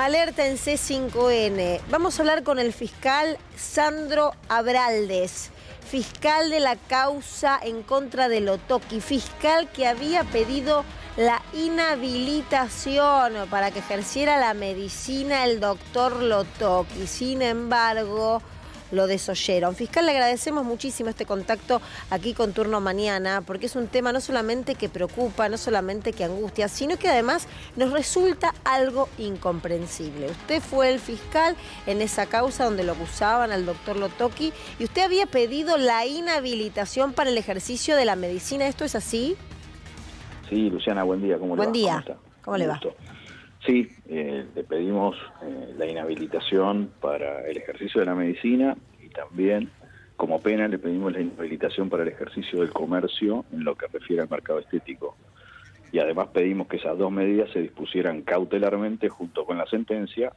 Alerta en C5N. Vamos a hablar con el fiscal Sandro Abraldes, fiscal de la causa en contra de Lotoki, fiscal que había pedido la inhabilitación para que ejerciera la medicina el doctor Lotoki. Sin embargo, lo desoyeron. Fiscal, le agradecemos muchísimo este contacto aquí con Turno Mañana, porque es un tema no solamente que preocupa, no solamente que angustia, sino que además nos resulta algo incomprensible. Usted fue el fiscal en esa causa donde lo acusaban al doctor Lotoki y usted había pedido la inhabilitación para el ejercicio de la medicina. ¿Esto es así? Sí, Luciana, buen día. ¿Cómo le va? Buen día. ¿Cómo está? ¿Cómo le va? Sí, le pedimos la inhabilitación para el ejercicio de la medicina y también, como pena, le pedimos la inhabilitación para el ejercicio del comercio en lo que refiere al mercado estético. Y además pedimos que esas dos medidas se dispusieran cautelarmente junto con la sentencia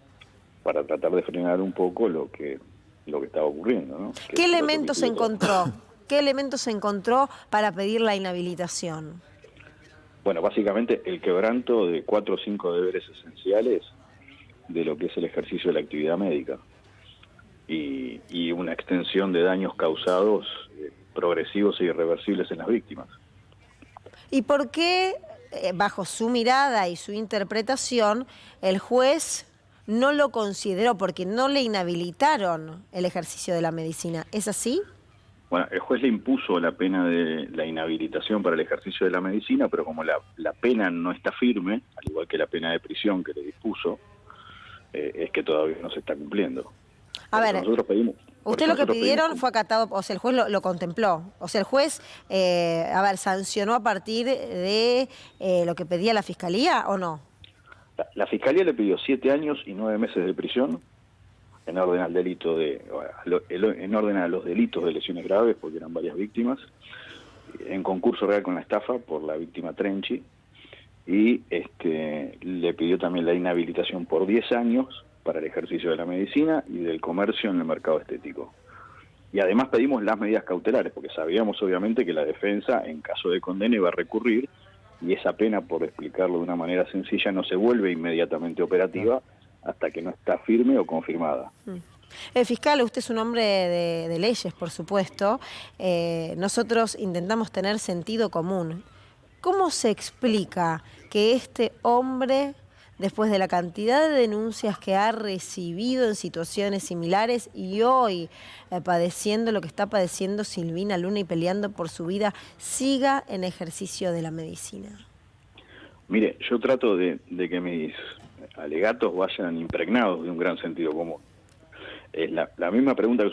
para tratar de frenar un poco lo que estaba ocurriendo, ¿no? ¿Qué elementos se encontró? ¿Qué elementos se encontró para pedir la inhabilitación? Bueno, básicamente el quebranto de 4 o 5 deberes esenciales de lo que es el ejercicio de la actividad médica y una extensión de daños causados progresivos e irreversibles en las víctimas. ¿Y por qué, bajo su mirada y su interpretación, el juez no lo consideró porque no le inhabilitaron el ejercicio de la medicina? ¿Es así? Bueno, el juez le impuso la pena de la inhabilitación para el ejercicio de la medicina, pero como la pena no está firme, al igual que la pena de prisión que le dispuso, es que todavía no se está cumpliendo. A ver, nosotros pedimos, usted lo que pidieron fue acatado, o sea, el juez lo contempló. O sea, el juez, sancionó a partir de lo que pedía la Fiscalía, ¿o no? La Fiscalía le pidió 7 años y 9 meses de prisión en orden al delito en orden a los delitos de lesiones graves, porque eran varias víctimas, en concurso real con la estafa por la víctima Trenchi, y le pidió también la inhabilitación por 10 años para el ejercicio de la medicina y del comercio en el mercado estético. Y además pedimos las medidas cautelares, porque sabíamos obviamente que la defensa, en caso de condena, iba a recurrir, y esa pena, por explicarlo de una manera sencilla, no se vuelve inmediatamente operativa hasta que no está firme o confirmada. Fiscal, usted es un hombre de leyes, por supuesto. Nosotros intentamos tener sentido común. ¿Cómo se explica que este hombre, después de la cantidad de denuncias que ha recibido en situaciones similares y hoy padeciendo lo que está padeciendo Silvina Luna y peleando por su vida, siga en ejercicio de la medicina? Mire, yo trato de que mis alegatos vayan impregnados de un gran sentido común. La misma pregunta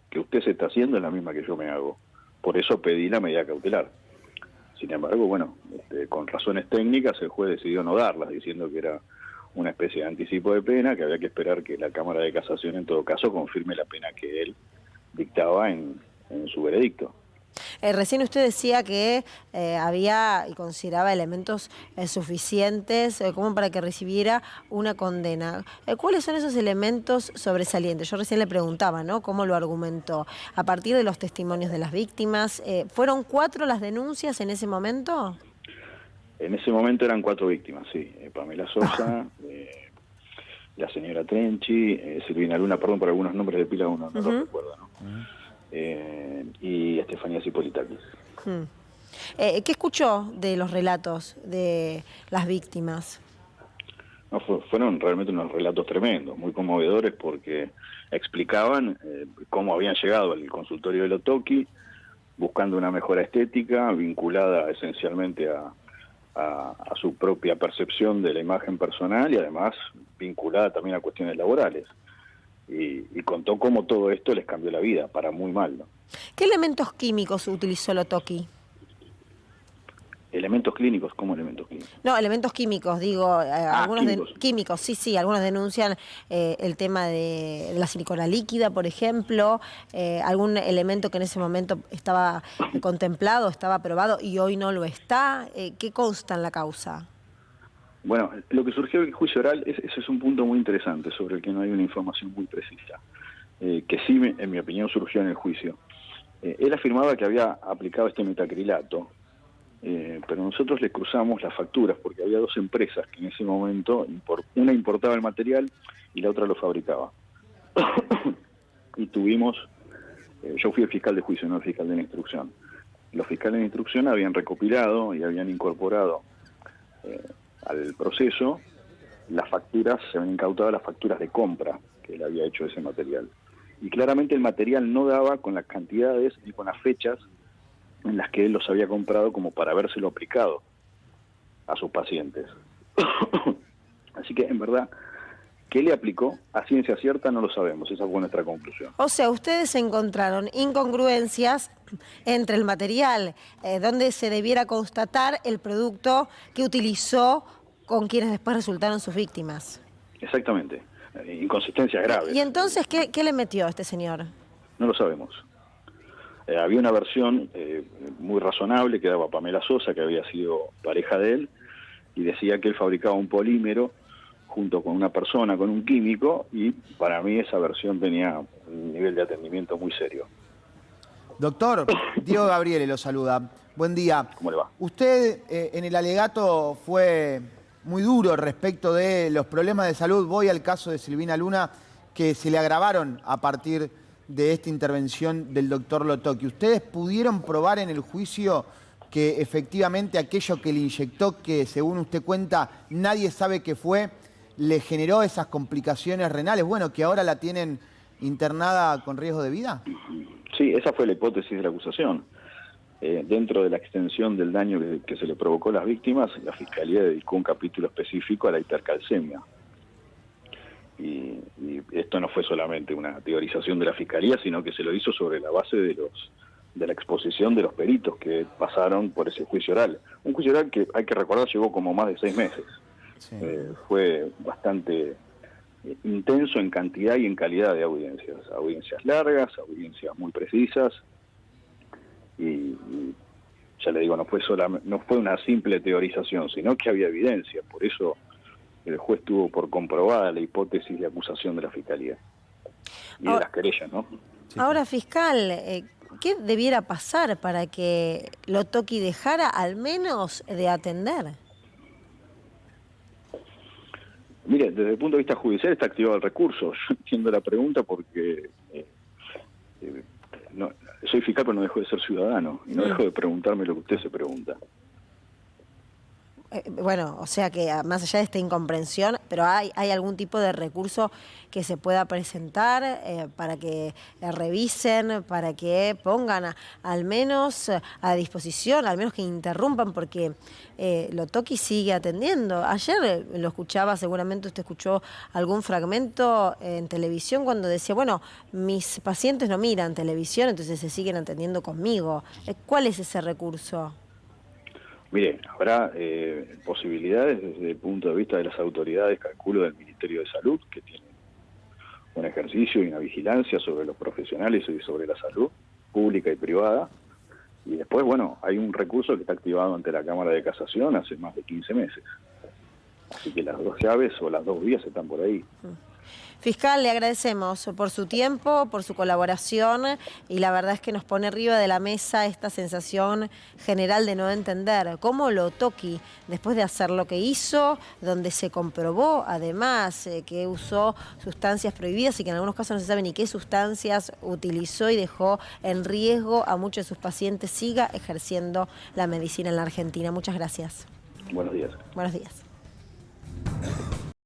que usted se está haciendo es la misma que yo me hago. Por eso pedí la medida cautelar. Sin embargo, bueno, con razones técnicas el juez decidió no darlas, diciendo que era una especie de anticipo de pena, que había que esperar que la Cámara de Casación en todo caso confirme la pena que él dictaba en su veredicto. Recién usted decía que había y consideraba elementos suficientes como para que recibiera una condena. ¿Cuáles son esos elementos sobresalientes? Yo recién le preguntaba, ¿no?, cómo lo argumentó. A partir de los testimonios de las víctimas, ¿fueron 4 las denuncias en ese momento? En ese momento eran 4 víctimas, sí. Pamela Sosa, la señora Trenchi, Silvina Luna, perdón por algunos nombres de pila, uno no lo recuerdo, ¿no? Y Estefanía Cipolitakis. ¿Qué escuchó de los relatos de las víctimas? No, fueron realmente unos relatos tremendos, muy conmovedores, porque explicaban cómo habían llegado al consultorio de Lotoki buscando una mejora estética vinculada esencialmente a su propia percepción de la imagen personal y además vinculada también a cuestiones laborales. Y contó cómo todo esto les cambió la vida, para muy mal, ¿no? ¿Qué elementos químicos utilizó Lotoki? ¿Elementos clínicos? ¿Cómo elementos clínicos? No, elementos químicos, digo, algunos químicos. Químicos, sí, algunos denuncian el tema de la silicona líquida, por ejemplo, algún elemento que en ese momento estaba contemplado, estaba aprobado y hoy no lo está. ¿Qué consta en la causa? Bueno, lo que surgió en el juicio oral, ese es un punto muy interesante sobre el que no hay una información muy precisa, que sí, en mi opinión, surgió en el juicio. Él afirmaba que había aplicado este metacrilato pero nosotros le cruzamos las facturas porque había dos empresas que en ese momento, una importaba el material y la otra lo fabricaba. Y tuvimos, yo fui el fiscal de juicio, no el fiscal de la instrucción. Los fiscales de instrucción habían recopilado y habían incorporado al proceso las facturas, se habían incautado las facturas de compra que él había hecho de ese material. Y claramente el material no daba con las cantidades ni con las fechas en las que él los había comprado como para habérselo aplicado a sus pacientes. Así que, en verdad, ¿qué le aplicó? A ciencia cierta no lo sabemos, esa fue nuestra conclusión. O sea, ustedes encontraron incongruencias entre el material donde se debiera constatar el producto que utilizó con quienes después resultaron sus víctimas. Exactamente, inconsistencias graves. ¿Y entonces qué le metió a este señor? No lo sabemos. Había una versión muy razonable que daba Pamela Sosa, que había sido pareja de él, y decía que él fabricaba un polímero junto con una persona, con un químico, y para mí esa versión tenía un nivel de atendimiento muy serio. Doctor, Diego Gabriele lo saluda. Buen día. ¿Cómo le va? Usted en el alegato fue muy duro respecto de los problemas de salud. Voy al caso de Silvina Luna, que se le agravaron a partir de esta intervención del doctor Lo Tocchi. ¿Ustedes pudieron probar en el juicio que efectivamente aquello que le inyectó, que según usted cuenta, nadie sabe qué fue, le generó esas complicaciones renales? Bueno, que ahora la tienen internada con riesgo de vida. Sí, esa fue la hipótesis de la acusación. Dentro de la extensión del daño que se le provocó a las víctimas, la Fiscalía dedicó un capítulo específico a la hipercalcemia. Y esto no fue solamente una teorización de la Fiscalía, sino que se lo hizo sobre la base de la exposición de los peritos que pasaron por ese juicio oral. Un juicio oral que, hay que recordar, llevó como más de 6 meses. Sí. Fue bastante intenso en cantidad y en calidad de audiencias. Audiencias largas, audiencias muy precisas. Y ya le digo, no fue una simple teorización, sino que había evidencia. Por eso el juez tuvo por comprobada la hipótesis de acusación de la Fiscalía y de las querellas, ¿no? Ahora, fiscal, ¿qué debiera pasar para que Lo Tocchi dejara al menos de atender? Mire, desde el punto de vista judicial está activado el recurso. Yo entiendo la pregunta porque no, soy fiscal, pero no dejo de ser ciudadano y no dejo de preguntarme lo que usted se pregunta. Bueno, o sea que más allá de esta incomprensión, pero hay algún tipo de recurso que se pueda presentar para que revisen, para que pongan al menos a disposición, al menos que interrumpan, porque Lo Tocchi sigue atendiendo. Ayer lo escuchaba, seguramente usted escuchó algún fragmento en televisión cuando decía, bueno, mis pacientes no miran televisión, entonces se siguen atendiendo conmigo. ¿Cuál es ese recurso? Mire, habrá posibilidades desde el punto de vista de las autoridades, calculo, del Ministerio de Salud, que tienen un ejercicio y una vigilancia sobre los profesionales y sobre la salud pública y privada. Y después, bueno, hay un recurso que está activado ante la Cámara de Casación hace más de 15 meses. Así que las dos llaves o las dos vías están por ahí. Fiscal, le agradecemos por su tiempo, por su colaboración, y la verdad es que nos pone arriba de la mesa esta sensación general de no entender cómo Lo Tocchi, después de hacer lo que hizo, donde se comprobó además que usó sustancias prohibidas y que en algunos casos no se sabe ni qué sustancias utilizó y dejó en riesgo a muchos de sus pacientes, siga ejerciendo la medicina en la Argentina. Muchas gracias. Buenos días. Buenos días.